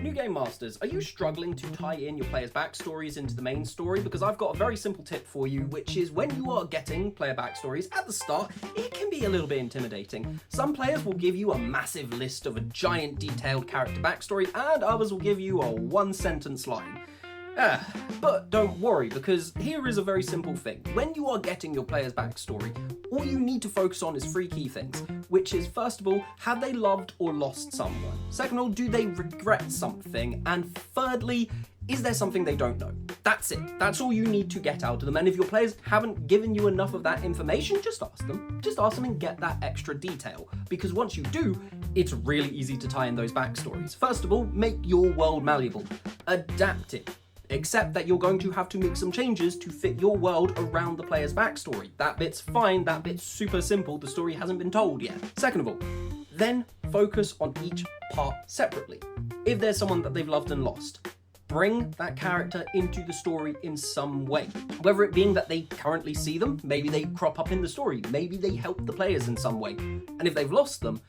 New Game Masters, are you struggling to tie in your players' backstories into the main story? Because I've got a very simple tip for you, which is when you are getting player backstories at the start, it can be a little bit intimidating. Some players will give you a massive list of a giant detailed character backstory, and others will give you a one-sentence line. But don't worry, because here is a very simple thing. When you are getting your player's backstory, all you need to focus on is three key things, which is, first of all, have they loved or lost someone? Second of all, do they regret something? And thirdly, is there something they don't know? That's it. That's all you need to get out of them. And if your players haven't given you enough of that information, just ask them. Just ask them and get that extra detail. Because once you do, it's really easy to tie in those backstories. First of all, make your world malleable. Adapt it. Except that you're going to have to make some changes to fit your world around the player's backstory. That bit's fine, that bit's super simple, the story hasn't been told yet. Second of all, then focus on each part separately. If there's someone that they've loved and lost, bring that character into the story in some way. Whether it being that they currently see them, maybe they crop up in the story, maybe they help the players in some way. And if they've lost them,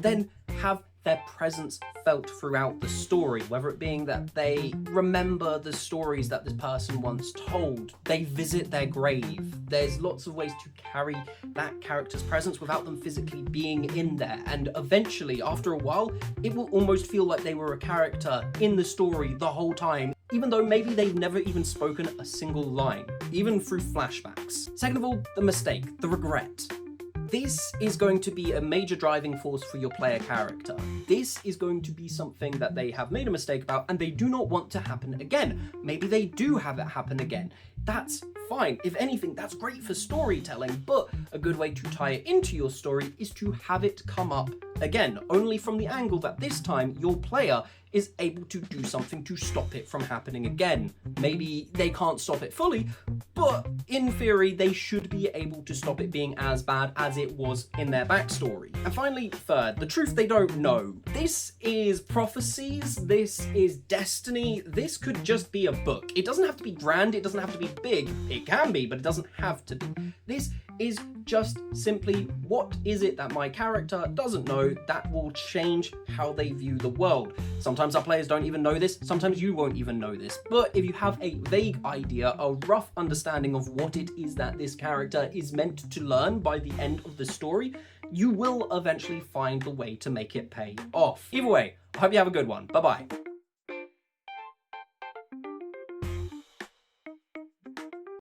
then have their presence felt throughout the story, whether it being that they remember the stories that this person once told, they visit their grave. There's lots of ways to carry that character's presence without them physically being in there, and eventually, after a while, it will almost feel like they were a character in the story the whole time, even though maybe they've never even spoken a single line, even through flashbacks. Second of all, the mistake, the regret. This is going to be a major driving force for your player character. This is going to be something that they have made a mistake about and they do not want to happen again. Maybe they do have it happen again. That's fine. If anything, that's great for storytelling, but a good way to tie it into your story is to have it come up again, only from the angle that this time your player is able to do something to stop it from happening again. Maybe they can't stop it fully, but in theory, they should be able to stop it being as bad as it was in their backstory. And finally, third, the truth they don't know. This is prophecies, this is destiny, this could just be a book. It doesn't have to be grand, it doesn't have to be big. It can be, but it doesn't have to be. This is just simply, what is it that my character doesn't know that will change how they view the world? Sometimes our players don't even know this, sometimes you won't even know this, but if you have a vague idea, a rough understanding of what it is that this character is meant to learn by the end of the story, you will eventually find the way to make it pay off. Either way, I hope you have a good one. Bye-bye.